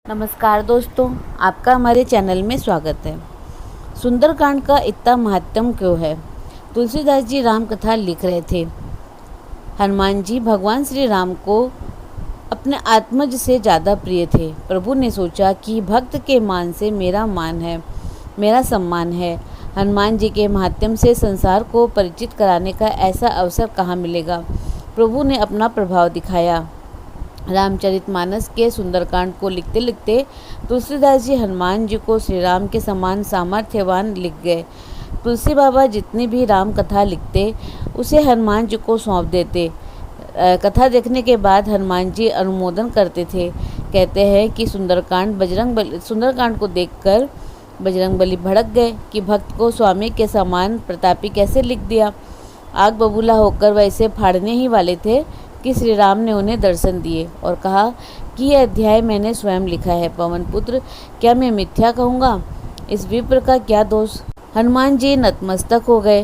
नमस्कार दोस्तों, आपका हमारे चैनल में स्वागत है। सुंदरकांड का इतना महात्म क्यों है? तुलसीदास जी राम कथा लिख रहे थे। हनुमान जी भगवान श्री राम को अपने आत्मज से ज़्यादा प्रिय थे। प्रभु ने सोचा कि भक्त के मान से मेरा मान है, मेरा सम्मान है। हनुमान जी के महात्म से संसार को परिचित कराने का ऐसा अवसर कहाँ मिलेगा। प्रभु ने अपना प्रभाव दिखाया। रामचरितमानस के सुंदरकांड को लिखते लिखते तुलसीदास जी हनुमान जी को श्री राम के समान सामर्थ्यवान लिख गए। तुलसी बाबा जितनी भी राम कथा लिखते उसे हनुमान जी को सौंप देते। कथा देखने के बाद हनुमान जी अनुमोदन करते थे। कहते हैं कि सुंदरकांड को देखकर बजरंगबली भड़क गए कि भक्त को स्वामी के समान प्रतापी कैसे लिख दिया। आग बबूला होकर वैसे फाड़ने ही वाले थे कि श्री राम ने उन्हें दर्शन दिए और कहा कि यह अध्याय मैंने स्वयं लिखा है। पवन पुत्र, क्या मैं मिथ्या कहूँगा? इस विप्र का क्या दोष? हनुमान जी नतमस्तक हो गए।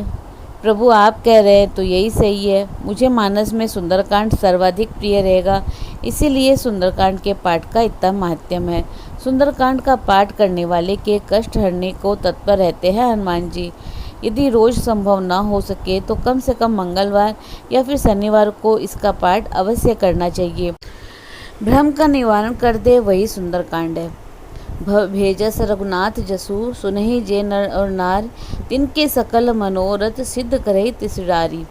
प्रभु, आप कह रहे हैं तो यही सही है। मुझे मानस में सुंदरकांड सर्वाधिक प्रिय रहेगा, इसीलिए सुंदरकांड के पाठ का इतना महात्म्य है। सुंदरकांड का पाठ करने वाले के कष्ट हरने को तत्पर रहते हैं हनुमान जी। यदि रोज संभव न हो सके तो कम से कम मंगलवार या फिर शनिवार को इसका पाठ अवश्य करना चाहिए। भ्रम का निवारण कर दे वही सुंदरकांड है। भेजस रघुनाथ जसु, सुनहि जे नर और नार, तिनके सकल मनोरथ सिद्ध करहि तिसरारी।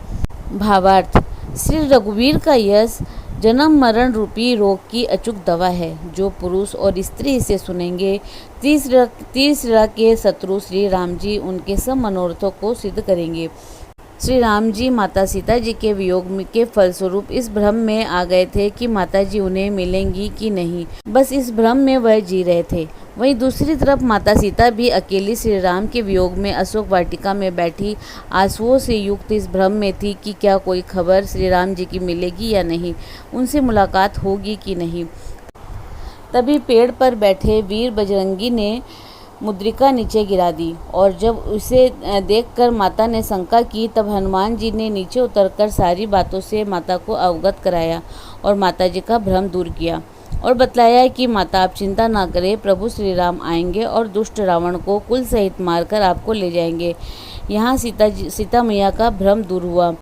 भावार्थ, श्री रघुवीर का यश जन्म मरण रूपी रोग की अचूक दवा है। जो पुरुष और स्त्री इसे सुनेंगे, तीसरा के शत्रु श्री राम जी उनके सब मनोरथों को सिद्ध करेंगे। श्री राम जी माता सीता जी के वियोग के फलस्वरूप इस भ्रम में आ गए थे कि माता जी उन्हें मिलेंगी कि नहीं। बस इस भ्रम में वह जी रहे थे। वहीं दूसरी तरफ माता सीता भी अकेली श्री राम के वियोग में अशोक वाटिका में बैठी आंसुओं से युक्त इस भ्रम में थी कि क्या कोई खबर श्री राम जी की मिलेगी या नहीं, उनसे मुलाकात होगी कि नहीं। तभी पेड़ पर बैठे वीर बजरंगी ने मुद्रिका नीचे गिरा दी और जब उसे देखकर माता ने शंका की, तब हनुमान जी ने नीचे उतरकर सारी बातों से माता को अवगत कराया और माता जी का भ्रम दूर किया और बतलाया कि माता, आप चिंता ना करें, प्रभु श्री राम आएंगे और दुष्ट रावण को कुल सहित मारकर आपको ले जाएंगे। यहाँ सीता मैया का भ्रम दूर हुआ।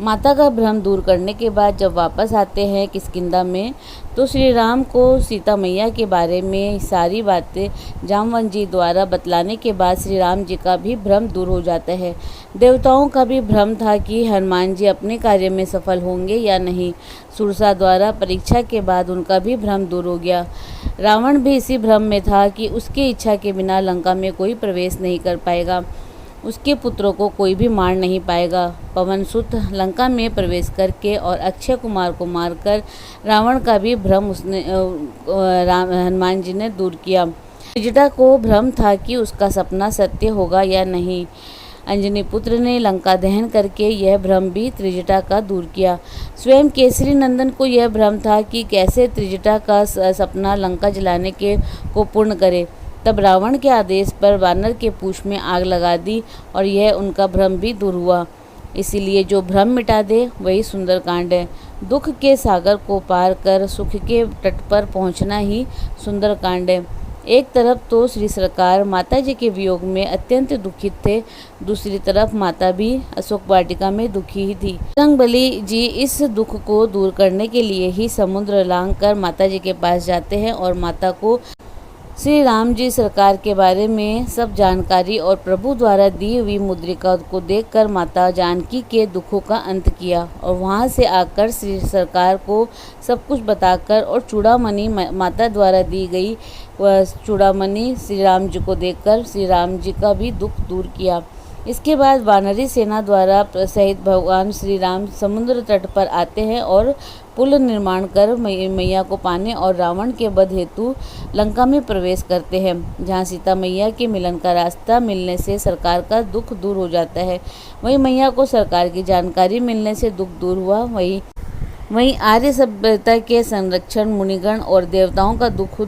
माता का भ्रम दूर करने के बाद जब वापस आते हैं किष्किंधा में, तो श्री राम को सीता मैया के बारे में सारी बातें जामवंत जी द्वारा बतलाने के बाद श्री राम जी का भी भ्रम दूर हो जाता है। देवताओं का भी भ्रम था कि हनुमान जी अपने कार्य में सफल होंगे या नहीं। सुरसा द्वारा परीक्षा के बाद उनका भी भ्रम दूर हो गया। रावण भी इसी भ्रम में था कि उसकी इच्छा के बिना लंका में कोई प्रवेश नहीं कर पाएगा, उसके पुत्रों को कोई भी मार नहीं पाएगा। पवन सुत लंका में प्रवेश करके और अक्षय कुमार को मारकर रावण का भी भ्रम हनुमान जी ने दूर किया। त्रिजटा को भ्रम था कि उसका सपना सत्य होगा या नहीं। अंजनी पुत्र ने लंका दहन करके यह भ्रम भी त्रिजटा का दूर किया। स्वयं केसरी नंदन को यह भ्रम था कि कैसे त्रिजटा का सपना लंका जलाने को पूर्ण करे। तब रावण के आदेश पर वानर के पूंछ में आग लगा दी और यह उनका भ्रम भी दूर हुआ। इसीलिए जो भ्रम मिटा दे वही सुंदरकांड है। दुख के सागर को पार कर सुख के तट पर पहुंचना ही सुंदरकांड है। एक तरफ तो श्री सरकार माता जी के वियोग में अत्यंत दुखित थे, दूसरी तरफ माता भी अशोक वाटिका में दुखी ही थी। बजरंगबली जी इस दुख को दूर करने के लिए ही समुद्र लांघ कर माता जी के पास जाते हैं और माता को श्री राम जी सरकार के बारे में सब जानकारी और प्रभु द्वारा दी हुई मुद्रिका को देखकर माता जानकी के दुखों का अंत किया और वहां से आकर श्री सरकार को सब कुछ बताकर और चूड़ामणि माता द्वारा दी गई वह चूड़ामणि श्री राम जी को देकर श्री राम जी का भी दुख दूर किया। इसके बाद वानरी सेना द्वारा सहित भगवान श्री राम समुद्र तट पर आते हैं और पुल निर्माण कर मैया को पाने और रावण के वध हेतु लंका में प्रवेश करते हैं, जहां सीता मैया के मिलन का रास्ता मिलने से सरकार का दुख दूर हो जाता है। वहीं मैया को सरकार की जानकारी मिलने से दुख दूर हुआ। वहीं आर्य सभ्यता के संरक्षण, मुनिगण और देवताओं का दुख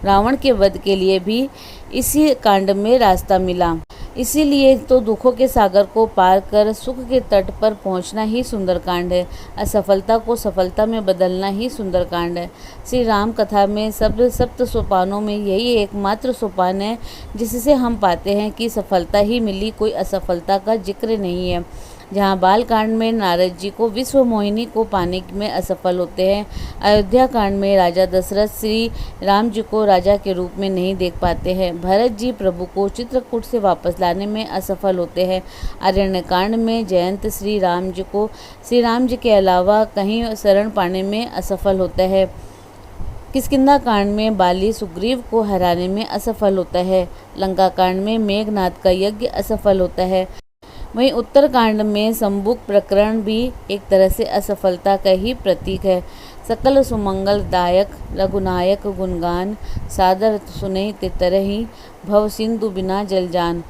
रावण के वध के लिए भी इसी कांड में रास्ता मिला। इसीलिए तो दुखों के सागर को पार कर सुख के तट पर पहुंचना ही सुंदरकांड है। असफलता को सफलता में बदलना ही सुंदरकांड है। श्री राम कथा में सप्त सोपानों में यही एकमात्र सोपान है जिससे हम पाते हैं कि सफलता ही मिली, कोई असफलता का जिक्र नहीं है। जहाँ बालकांड में नारद जी को विश्व मोहिनी को पाने में असफल होते हैं, अयोध्या कांड में राजा दशरथ श्री राम जी को राजा के रूप में नहीं देख पाते हैं, भरत जी प्रभु को चित्रकूट से वापस लाने में असफल होते हैं, अरण्यकांड में जयंत श्री राम जी को श्री राम जी के अलावा कहीं शरण पाने में असफल होता है, किष्किंधा कांड में बाली सुग्रीव को हराने में असफल होता है, लंका कांड में मेघनाद का यज्ञ असफल होता है। वहीं उत्तरकांड में संबुक प्रकरण भी एक तरह से असफलता का ही प्रतीक है। सकल सुमंगलदायक रघुनायक गुणगान, सादर सुने ते तरही भव सिंधु बिना जल जान।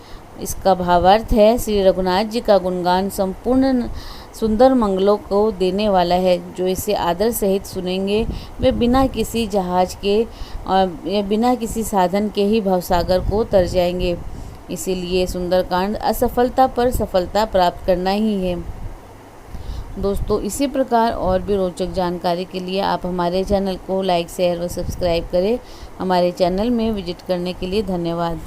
इसका भावार्थ है श्री रघुनाथ जी का गुणगान संपूर्ण सुंदर मंगलों को देने वाला है। जो इसे आदर सहित सुनेंगे वे बिना किसी जहाज के और बिना किसी साधन के ही भवसागर को तर जाएंगे। इसीलिए सुंदरकांड असफलता पर सफलता प्राप्त करना ही है। दोस्तों, इसी प्रकार और भी रोचक जानकारी के लिए आप हमारे चैनल को लाइक, शेयर व सब्सक्राइब करें। हमारे चैनल में विजिट करने के लिए धन्यवाद।